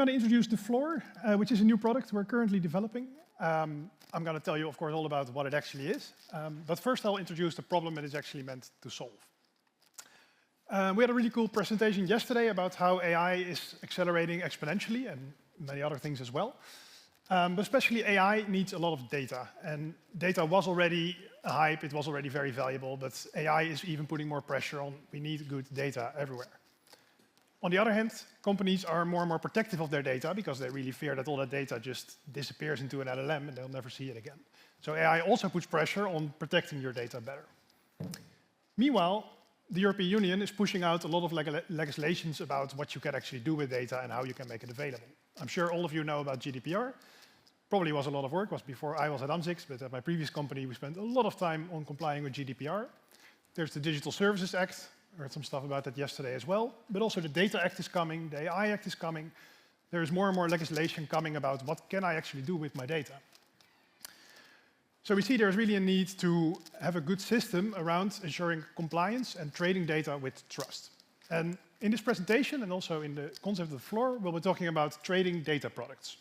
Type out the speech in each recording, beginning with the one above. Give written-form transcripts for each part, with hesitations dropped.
going to introduce the Floor, which is a new product we're currently developing. I'm going to tell you, of course, all about what it actually is. But first, I'll introduce the problem it is actually meant to solve. We had a really cool presentation yesterday about how AI is accelerating exponentially and many other things as well. But especially AI needs a lot of data. And data was already a hype, it was already very valuable, but AI is even putting more pressure on. We need good data everywhere. On the other hand, companies are more and more protective of their data because they really fear that all that data just disappears into an LLM and they'll never see it again. So AI also puts pressure on protecting your data better. Meanwhile, the European Union is pushing out a lot of legislations about what you can actually do with data and how you can make it available. I'm sure all of you know about GDPR. Probably was a lot of work, was before I was at AMS-IX, but at my previous company we spent a lot of time on complying with GDPR. There's the Digital Services Act. I heard some stuff about that yesterday as well. But also the Data Act is coming, the AI Act is coming. There is more and more legislation coming about what can I actually do with my data. So we see there's really a need to have a good system around ensuring compliance and trading data with trust. And in this presentation, and also in the concept of the Floor, we'll be talking about trading data products.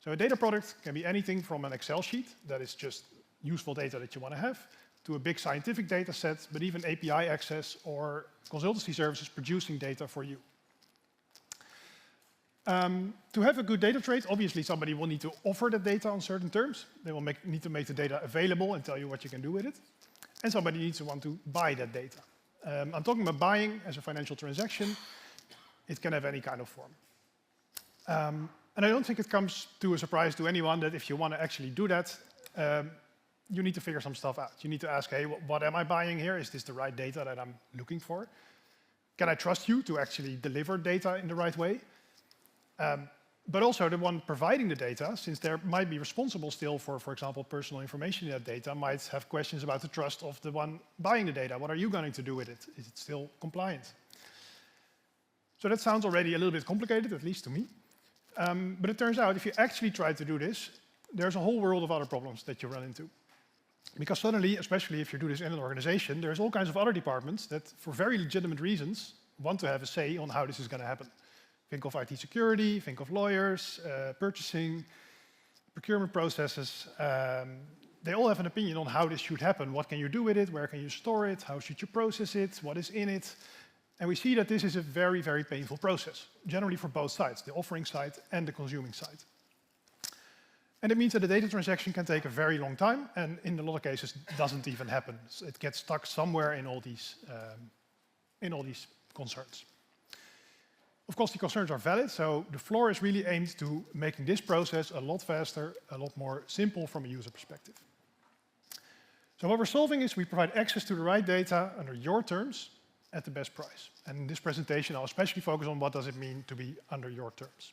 So a data product can be anything from an Excel sheet that is just useful data that you want to have, to a big scientific data set, but even API access or consultancy services producing data for you. To have a good data trade, obviously somebody will need to offer the data on certain terms. They will need to make the data available and tell you what you can do with it. And somebody needs to want to buy that data. I'm talking about buying as a financial transaction. It can have any kind of form. And I don't think it comes to a surprise to anyone that if you want to actually do that, you need to figure some stuff out. You need to ask, hey, what am I buying here? Is this the right data that I'm looking for? Can I trust you to actually deliver data in the right way? But also the one providing the data, since they might be responsible still for example, personal information in that data, might have questions about the trust of the one buying the data. What are you going to do with it? Is it still compliant? So that sounds already a little bit complicated, at least to me. But it turns out if you actually try to do this, there's a whole world of other problems that you run into. Because suddenly, especially if you do this in an organization, there's all kinds of other departments that, for very legitimate reasons, want to have a say on how this is going to happen. Think of IT security, think of lawyers, purchasing, procurement processes. They all have an opinion on how this should happen. What can you do with it? Where can you store it? How should you process it? What is in it? And we see that this is a very, very painful process, generally for both sides, the offering side and the consuming side. And it means that the data transaction can take a very long time, and in a lot of cases doesn't even happen. So it gets stuck somewhere in all these concerns. Of course, the concerns are valid, so the Floor is really aimed to making this process a lot faster, a lot more simple from a user perspective. So what we're solving is we provide access to the right data under your terms at the best price. And in this presentation, I'll especially focus on what does it mean to be under your terms.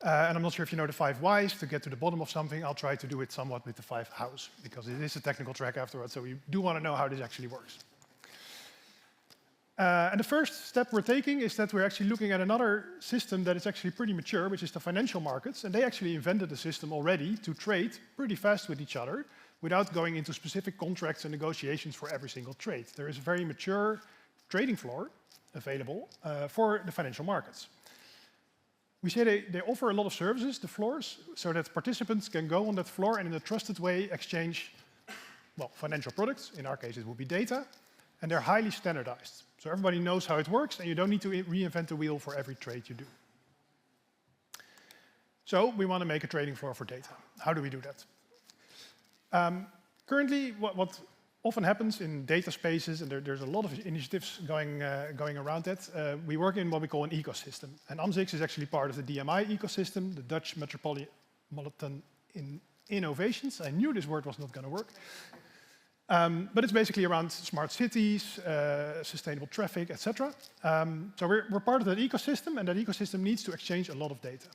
And I'm not sure if you know the 5 whys. To get to the bottom of something, I'll try to do it somewhat with the 5 hows, because it is a technical track afterwards, so we do want to know how this actually works. And the first step we're taking is that we're actually looking at another system that is actually pretty mature, which is the financial markets. And they actually invented a system already to trade pretty fast with each other without going into specific contracts and negotiations for every single trade. There is a very mature trading floor available for the financial markets. We say they offer a lot of services, the floors, so that participants can go on that floor and in a trusted way exchange, well, financial products. In our case, it would be data. And they're highly standardized. So everybody knows how it works, and you don't need to reinvent the wheel for every trade you do. So we want to make a trading floor for data. How do we do that? Currently, what often happens in data spaces, and there's a lot of initiatives going around that, we work in what we call an ecosystem. And AMS-IX is actually part of the DMI ecosystem, the Dutch Metropolitan Innovations. I knew this word was not going to work. But it's basically around smart cities, sustainable traffic, etc. So we're part of that ecosystem, and that ecosystem needs to exchange a lot of data.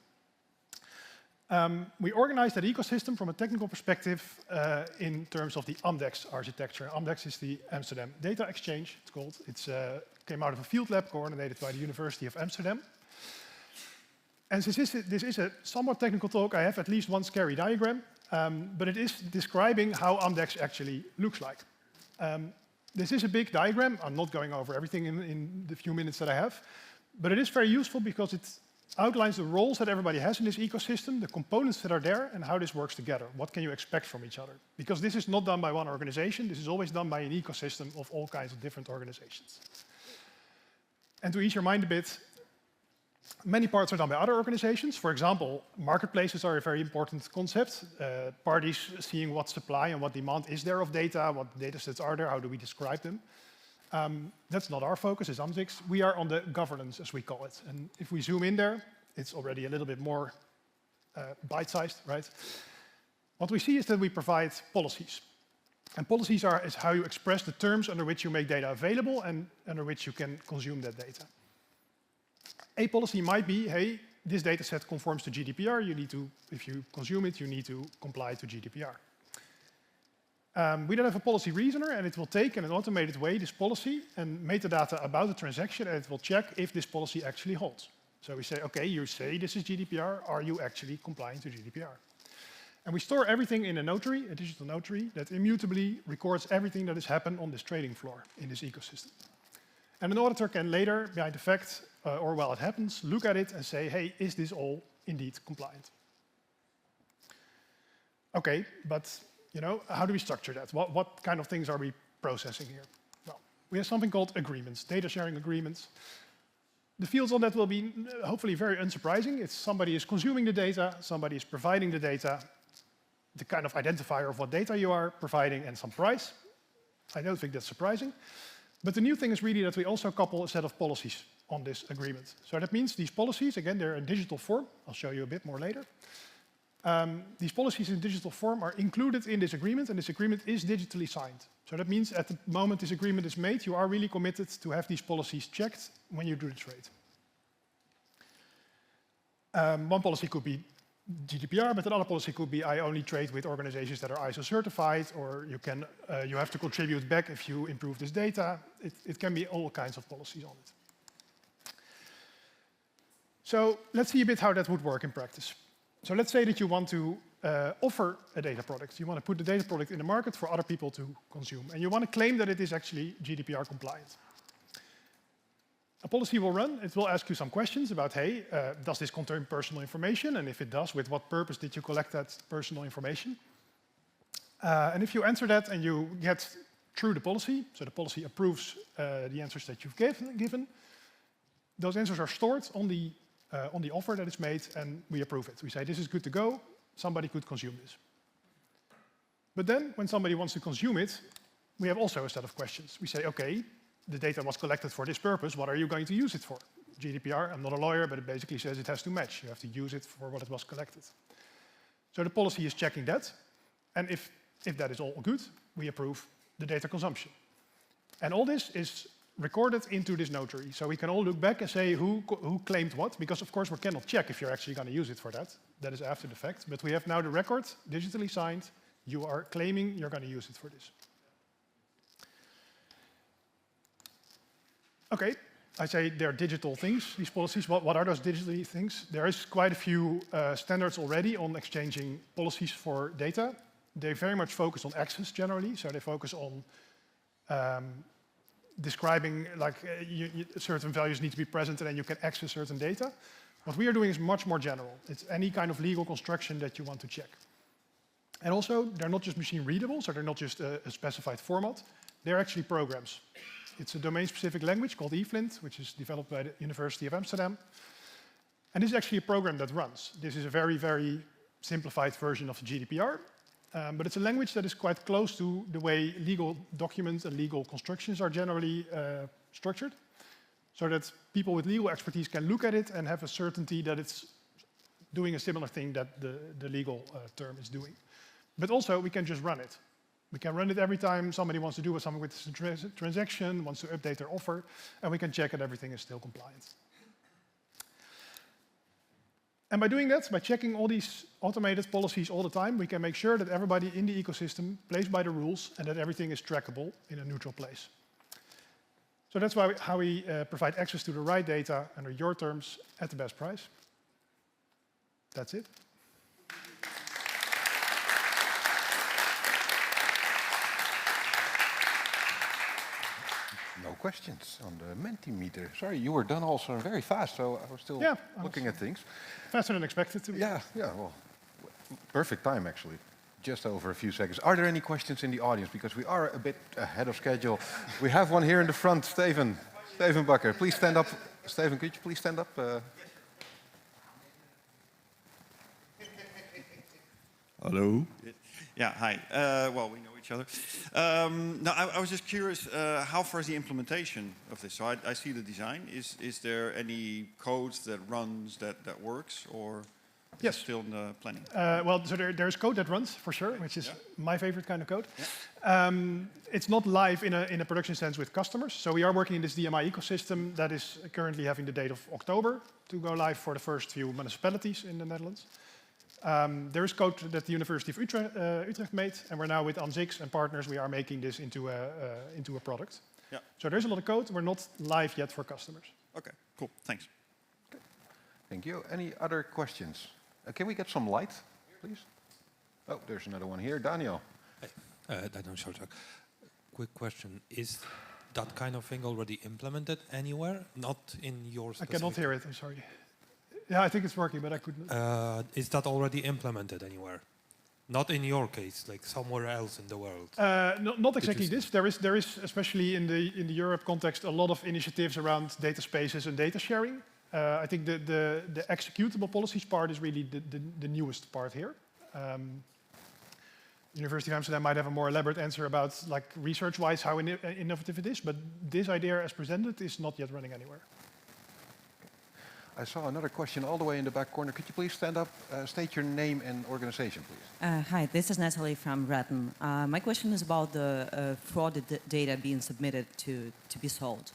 We organize that ecosystem from a technical perspective in terms of the AMDEX architecture. AMDEX is the Amsterdam Data Exchange, it's called. It came out of a field lab coordinated by the University of Amsterdam. And since this is a somewhat technical talk, I have at least one scary diagram. But it is describing how AMDEX actually looks like. This is a big diagram. I'm not going over everything in the few minutes that I have. But it is very useful because it outlines the roles that everybody has in this ecosystem, the components that are there, and how this works together. What can you expect from each other? Because this is not done by one organization, this is always done by an ecosystem of all kinds of different organizations. And to ease your mind a bit, many parts are done by other organizations. For example, marketplaces are a very important concept. Parties seeing what supply and what demand is there of data, what data sets are there, how do we describe them. That's not our focus as AMS-IX. We are on the governance, as we call it. And if we zoom in there, it's already a little bit more bite-sized, right? What we see is that we provide policies. And policies is how you express the terms under which you make data available and under which you can consume that data. A policy might be, hey, this data set conforms to GDPR. You need to, if you consume it, you need to comply to GDPR. We then have a policy reasoner, and it will take in an automated way this policy and metadata about the transaction, and it will check if this policy actually holds. So we say, okay, you say this is GDPR. Are you actually complying to GDPR? And we store everything in a notary, a digital notary, that immutably records everything that has happened on this trading floor in this ecosystem. And an auditor can later, behind the fact, or while it happens, look at it and say, hey, is this all indeed compliant? Okay, but how do we structure that? What kind of things are we processing here? Well, we have something called agreements, data sharing agreements. The fields on that will be hopefully very unsurprising. It's somebody is consuming the data, somebody is providing the data, the kind of identifier of what data you are providing, and some price. I don't think that's surprising. But the new thing is really that we also couple a set of policies on this agreement. So that means these policies, again, they're in digital form. I'll show you a bit more later. These policies in digital form are included in this agreement, and this agreement is digitally signed. So that means at the moment this agreement is made, you are really committed to have these policies checked when you do the trade. One policy could be GDPR, but another policy could be I only trade with organizations that are ISO certified, or you have to contribute back if you improve this data. It can be all kinds of policies on it. So let's see a bit how that would work in practice. So let's say that you want to offer a data product. You want to put the data product in the market for other people to consume, and you want to claim that it is actually GDPR compliant. A policy will run. It will ask you some questions about, hey, does this contain personal information? And if it does, with what purpose did you collect that personal information? And if you answer that and you get through the policy, so the policy approves the answers that you've given, those answers are stored on the offer that is made, and we approve it. We say, this is good to go. Somebody could consume this. But then, when somebody wants to consume it, we have also a set of questions. We say, okay, the data was collected for this purpose. What are you going to use it for? GDPR, I'm not a lawyer, but it basically says it has to match. You have to use it for what it was collected. So the policy is checking that. And if that is all good, we approve the data consumption. And all this is recorded into this notary. So we can all look back and say who claimed what, because of course we cannot check if you're actually going to use it for that. That is after the fact. But we have now the record, digitally signed. You are claiming you're going to use it for this. Okay, I say they're digital things, these policies. What are those digital things? There is quite a few standards already on exchanging policies for data. They very much focus on access generally, so they focus on describing like certain values need to be present and then you can access certain data. What we are doing is much more general. It's any kind of legal construction that you want to check. And also, they're not just machine readable, so they're not just a specified format. They're actually programs. It's a domain-specific language called eFlint, which is developed by the University of Amsterdam. And this is actually a program that runs. This is a very, very simplified version of the GDPR. But it's a language that is quite close to the way legal documents and legal constructions are generally structured, so that people with legal expertise can look at it and have a certainty that it's doing a similar thing that the legal term is doing. But also, we can just run it. We can run it every time somebody wants to do something with this transaction, wants to update their offer, and we can check that everything is still compliant. And by doing that, by checking all these automated policies all the time, we can make sure that everybody in the ecosystem plays by the rules and that everything is trackable in a neutral place. So that's how we provide access to the right data under your terms at the best price. That's it. No questions on the Mentimeter? Sorry, you were done also very fast, so I was still looking at things. Faster than expected, to be honest. Yeah, well, perfect time, actually. Just over a few seconds. Are there any questions in the audience? Because we are a bit ahead of schedule. We have one here in the front, Steven. Steven Bakker, please stand up. Steven, could you please stand up? Hello. Yeah, hi. Well, we know each other. No, I was just curious, how far is the implementation of this? So I see the design. Is there any code that runs that works, or is it still in the planning? Well, so there's code that runs, for sure, which is my favorite kind of code. Yeah. It's not live in a production sense with customers. So we are working in this DMI ecosystem that is currently having the date of October to go live for the first few municipalities in the Netherlands. There is code that the University of Utrecht made, and we're now with AMS-IX and partners, we are making this into a product. Yeah. So there's a lot of code. We're not live yet for customers. Okay, cool. Thanks. Okay. Thank you. Any other questions? Can we get some light, please? Oh, there's another one here. Daniel. Daniel Schouwtak. Quick question. Is that kind of thing already implemented anywhere? Not in your specific... I cannot hear it, I'm sorry. Yeah, I think it's working, but I couldn't. Is that already implemented anywhere? Not in your case, like somewhere else in the world. Not exactly this. There is, especially in the Europe context, a lot of initiatives around data spaces and data sharing. I think the executable policies part is really the newest part here. University of Amsterdam might have a more elaborate answer about, like, research-wise how innovative it is, but this idea as presented is not yet running anywhere. I saw another question all the way in the back corner. Could you please stand up, state your name and organization, please? Hi, this is Natalie from Ratten. My question is about the fraud data being submitted to be sold.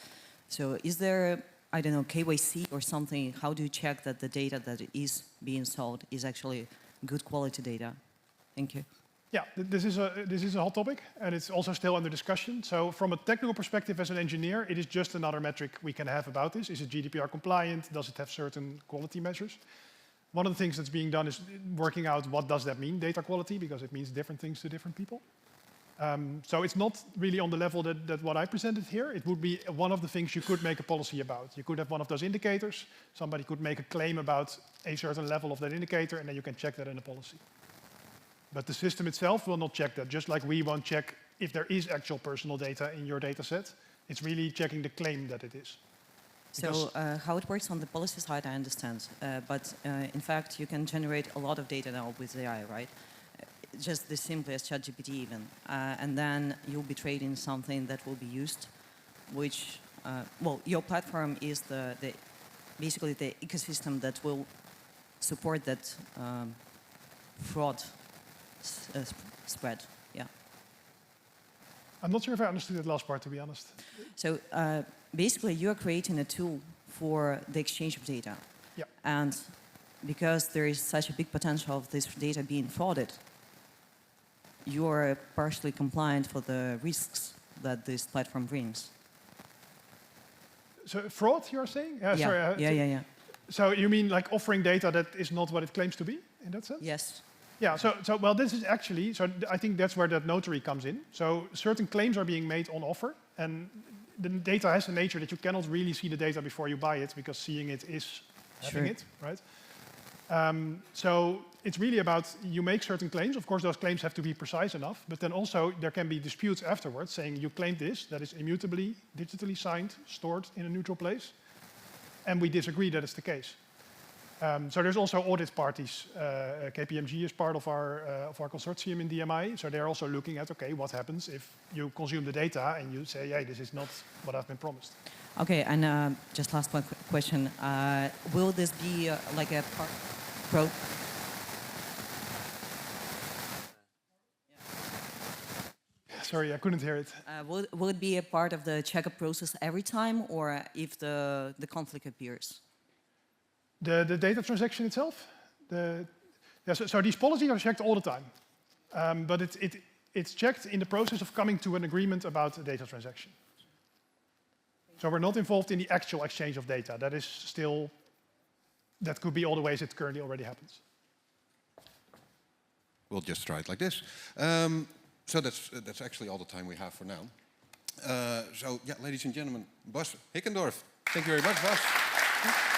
So is there, I don't know, KYC or something? How do you check that the data that is being sold is actually good quality data? Thank you. Yeah, this is a hot topic, and it's also still under discussion. So from a technical perspective as an engineer, it is just another metric we can have about this. Is it GDPR compliant? Does it have certain quality measures? One of the things that's being done is working out what does that mean, data quality, because it means different things to different people. So it's not really on the level that what I presented here. It would be one of the things you could make a policy about. You could have one of those indicators. Somebody could make a claim about a certain level of that indicator, and then you can check that in a policy. But the system itself will not check that, just like we won't check if there is actual personal data in your data set. It's really checking the claim that it is. So how it works on the policy side, I understand. But in fact, you can generate a lot of data now with AI, right? Just as simply as ChatGPT even. And then you'll be trading something that will be used, which, well, your platform is basically the ecosystem that will support that fraud spread, yeah. I'm not sure if I understood that last part, to be honest. So basically, you are creating a tool for the exchange of data. Yeah. And because there is such a big potential of this data being frauded, you are partially compliant for the risks that this platform brings. So fraud, you are saying? Yeah. Sorry. Yeah. So you mean like offering data that is not what it claims to be, in that sense? Yes. Yeah, so well, this is actually, so I think that's where that notary comes in. So certain claims are being made on offer, and the data has a nature that you cannot really see the data before you buy it, because seeing it is having it, right? So it's really about, you make certain claims. Of course, those claims have to be precise enough, but then also there can be disputes afterwards saying you claimed this, that is immutably, digitally signed, stored in a neutral place, and we disagree that it's the case. So there's also audit parties. KPMG is part of our consortium in DMI. So they're also looking at, okay, what happens if you consume the data and you say, hey, this is not what I've been promised. Okay, and just last one question. Will this be like a pro? Sorry, I couldn't hear it. Will it be a part of the checkup process every time, or if the conflict appears? The data transaction itself? So these policies are checked all the time. But it's checked in the process of coming to an agreement about the data transaction. So we're not involved in the actual exchange of data. That is still, that could be all the ways it currently already happens. We'll just try it like this. So that's actually all the time we have for now. So, yeah, ladies and gentlemen, Bas Hickendorff. Thank you very much, Bas.